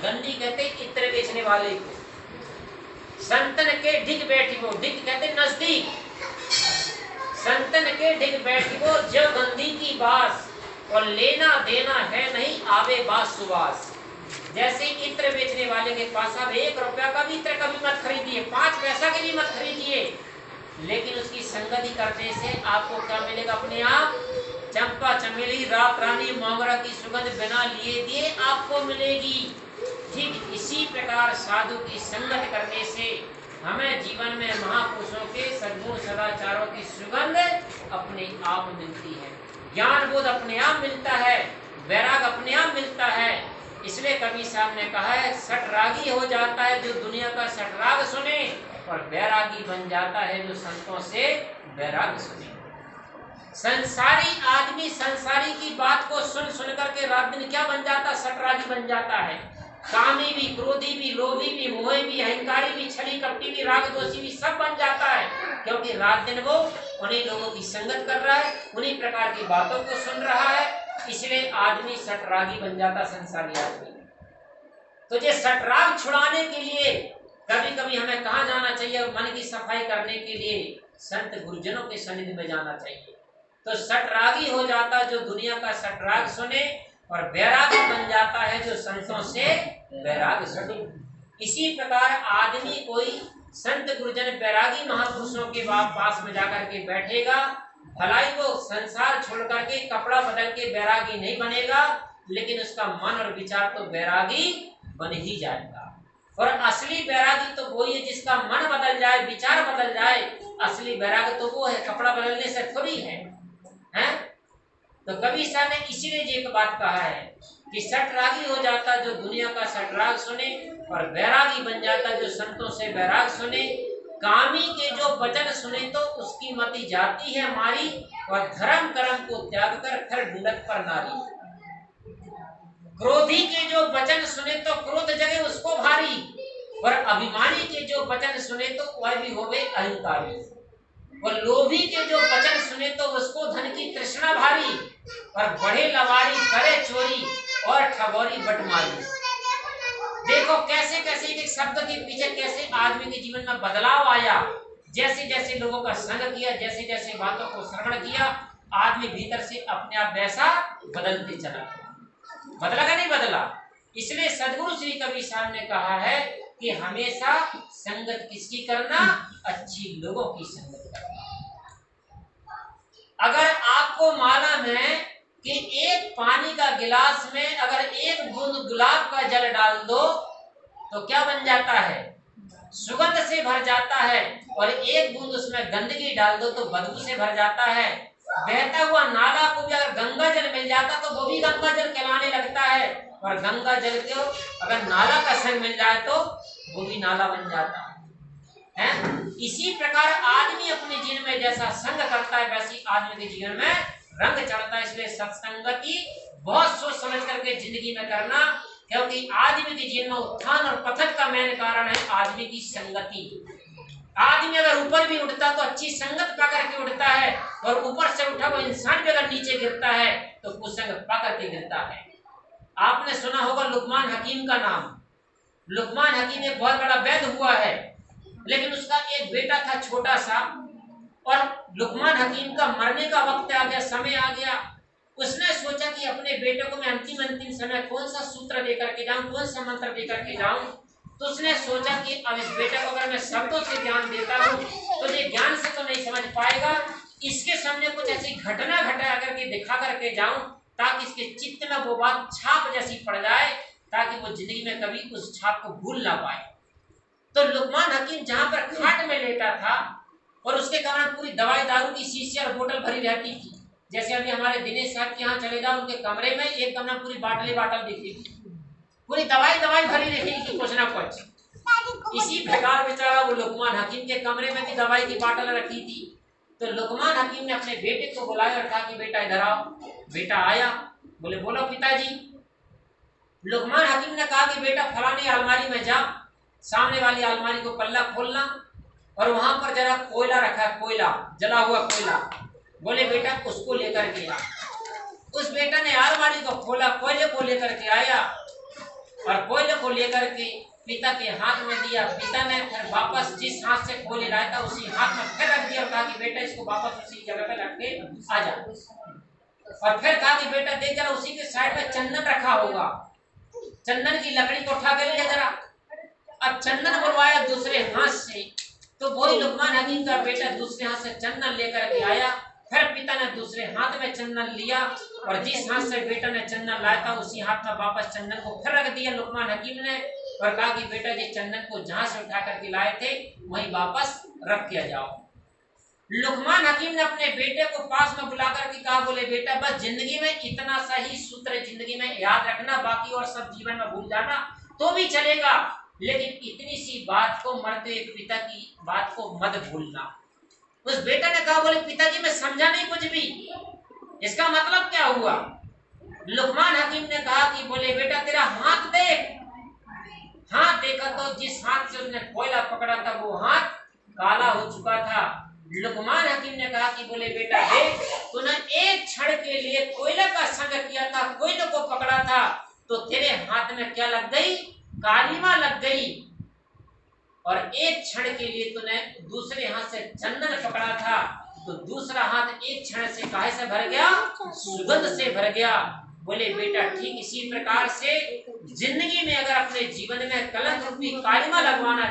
गंदी कहते इत्र बेचने वाले को। संतन के ढिग बैठिबो, ढिग कहते नजदीक, संतन के ढिग बैठिबो जो गंदी की बास, और लेना देना है नहीं आवे बास सुवास। जैसे इत्र बेचने वाले के पास आप 1 रुपया का भी इत्र कभी मत खरीदिए, 5 पैसा के भी मत खरीदिए, लेकिन उसकी संगति करने से आपको क्या मिलेगा? अपने आप चंपा चमेली रात रानी मोगरा की सुगंध बिना लिए दिए आपको मिलेगी। ठीक इसी प्रकार साधु की संगत करने से हमें जीवन में महापुरुषों के सद्गुण सदाचारों की सुगंध अपने आप मिलती है, ज्ञान बोध अपने आप मिलता है, वैराग अपने आप मिलता है। इसलिए कवि साहब ने कहा है सटरागी हो जाता है जो दुनिया का सटराग सुने, और वैरागी बन जाता है जो संतों से वैराग सुने। संसारी आदमी संसारी की बात को सुन सुन करके रात दिन क्या बन जाता? सटरागी बन जाता है। कामी भी, क्रोधी भी, लोभी भी, मोही भी, अहंकारी भी, छली कपटी भी, राग दोषी भी सब बन जाता है, क्योंकि रात दिन वो उन्हीं लोगों की संगत कर रहा है, उन्हीं प्रकार की बातों को सुन रहा है, इसलिए आदमी सटरागी बन जाता संसारी आदमी। तो ये सटराग छुड़ाने के लिए कभी कभी हमें कहाँ जाना चाहिए? मन की सफाई करने के लिए संत गुरुजनों के सन्निधि में जाना चाहिए। तो सटरागी हो जाता जो दुनिया का सटराग सुने, और वैरागी बन जाता है जो संतों से वैराग सुने। इसी प्रकार आदमी कोई संत गुरुजन वैरागी महापुरुषों के पास में जाकर के बैठेगा, भलाई वो संसार छोड़ करके कपड़ा बदल के वैरागी नहीं बनेगा, लेकिन उसका मन और विचार तो वैरागी बन ही जाएगा। और असली वैरागी तो वही है जिसका मन बदल जाए, विचार बदल जाए। असली वैराग तो वो है, कपड़ा बदलने से थोड़ी है, हैं? तो कवि साहब ने इसीलिए एक बात कहा है कि सटरागी हो जाता जो दुनिया का सटराग सुने, और वैरागी बन जाता जो संतों से वैराग सुने। कामी के जो वचन सुने तो उसकी मति जाती है मारी, और धर्म कर्म को त्याग कर फिर ढूंढत पर नारी। क्रोधी के जो वचन सुने तो क्रोध जगे उसको भारी, और अभिमानी के जो वचन सुने तो वह भी होवे अहंकारी, और लोभी के जो वचन सुने तो उसको धन की तृष्णा भारी, और बड़े लवारी करे चोरी और ठगोरी बटमारी। देखो कैसे कैसे एक शब्द के पीछे कैसे आदमी के जीवन में बदलाव आया। जैसे जैसे लोगों का संग किया, जैसे जैसे बातों को श्रवण किया, आदमी भीतर से अपने आप वैसा बदलते चला गया। बदला का नहीं बदला? इसलिए सदगुरु श्री कबीर साहब ने कहा है कि हमेशा संगत किसकी करना? अच्छी लोगों की संगत करना। अगर आपको मालूम है कि एक पानी का गिलास में अगर 1 बूंद गुलाब का जल डाल दो तो क्या बन जाता है? सुगंध से भर जाता है, और 1 बूंद उसमें गंदगी डाल दो तो बदबू से भर जाता है। बहता हुआ नाला को भी अगर गंगा जल मिल जाता तो वो भी गंगा जल कहलाने लगता है, और गंगा जल को अगर नाला का संग मिल जाए तो वो भी नाला बन जाता है। इसी प्रकार आदमी अपने जीवन में जैसा संग करता है वैसी आदमी के जीवन में रंग चढ़ता है। इसलिए सत्संगति बहुत सोच समझ करके जिंदगी में करना, क्योंकि आदमी के जीवन में उत्थान और पतन का मेन कारण है आदमी की संगति। आदमी अगर ऊपर भी उठता तो अच्छी संगत पा करके उठता है, और ऊपर से उठा वो इंसान भी अगर नीचे गिरता है तो कुसंग पा करके गिरता है। आपने सुना होगा लुकमान हकीम का नाम। लुकमान हकीम एक बहुत बड़ा वैद्य हुआ है, लेकिन उसका एक बेटा था छोटा सा, और लुकमान हकीम का मरने का वक्त आ गया, समय आ गया। उसने सोचा कि अपने बेटे को मैं अंतिम समय कौन सा सूत्र देकर के जाऊं, कौन सा मंत्र देकर के जाऊं। तो उसने सोचा कि अब इस बेटे को अगर मैं शब्दों से ज्ञान देता हूं तो ये ज्ञान से तो नहीं समझ पाएगा, इसके सामने कुछ ऐसी घटना घटा करके दिखा करके जाऊं ताकि इसके चित्त में वो बात छाप जैसी पड़ जाए, ताकि वो जिंदगी में कभी उस छाप को भूल ना पाए। तो लुकमान हकीम जहां पर खाट में लेटा था, और उसके कारण पूरी दवाई दारू की शीशी और बोतल भरी रहती थी। जैसे अभी हमारे दिनेश साहब के यहाँ चले जाओ, उनके कमरे में एक कमरा पूरी बाटल दिखेगी, पूरी दवाई भरी रहेगी कुछ ना कुछ। इसी प्रकार बेचारा वो लुकमान हकीम के कमरे में भी दवाई की बाटल रखी थी। तो लुकमान हकीम ने अपने बेटे को बुलाया और कहा कि बेटा इधर आओ। बेटा आया, बोले बोलो पिताजी। लुकमान हकीम ने कहा कि बेटा फलानी अलमारी में जा, सामने वाली अलमारी को पल्ला खोलना, और वहां पर जरा कोयला रखा है, कोयला जला हुआ कोयला। बोले बेटा उसको लेकर के आ। उस बेटा ने अलमारी को खोला, कोयले को लेकर के आया, और कोयले को लेकर के पिता के हाथ में दिया। पिता ने फिर वापस जिस हाथ से कोयले लाया था उसी हाथ में फिर रख दिया और कहा कि बेटा इसको वापस उसी जगह पे रख के आ जा। और फिर कहा कि बेटा देख जरा उसी के साइड में चंदन रखा होगा, चंदन की लकड़ी को उठा के ले जरा। अब चंदन बुलवाया दूसरे हाथ से, तो वही लुकमान हकीम का बेटा दूसरे हाथ से चंदन लेकर के आया। फिर पिता ने दूसरे हाथ में चंदन लिया और जिस हाथ से बेटा ने चंदन लाया था उसी हाथ में वापस चंदन को फिर रख दिया लुकमान हकीम ने और कहा कि बेटा जिस चंदन को जहां से उठा करके लाए थे वहीं वापस रख के जाओ। लुकमान हकीम ने अपने बेटे को पास में बुला करके कहा, बोले बेटा बस जिंदगी में इतना सा ही सूत्र जिंदगी में याद रखना, बाकी और सब जीवन में भूल जाना तो भी चलेगा, लेकिन इतनी सी बात को, मरते पिता की बात को मत भूलना। उस बेटा ने कहा, बोले पिताजी मैं समझा नहीं कुछ भी, इसका मतलब क्या हुआ? लुकमान हकीम ने कहा कि बोले बेटा तेरा हाथ देख। हाथ देखा तो जिस हाथ से उसने कोयला पकड़ा था वो हाथ काला हो चुका था। लुकमान हकीम ने कहा कि बोले बेटा देख, तूने एक क्षण के लिए कोयले का संग किया था, कोयले को पकड़ा था, तो तेरे हाथ में क्या लग गई? कालीमा लग गई। और एक क्षण के लिए तूने दूसरे हाथ से चंदन पकड़ा था, तो दूसरा हाथ एक क्षण से काहे से भर गया? सुगंध से भर गया। बोले बेटा ठीक इसी प्रकार से जिंदगी में अगर अपने जीवन में कलंक रूपी कालिमा लगवाना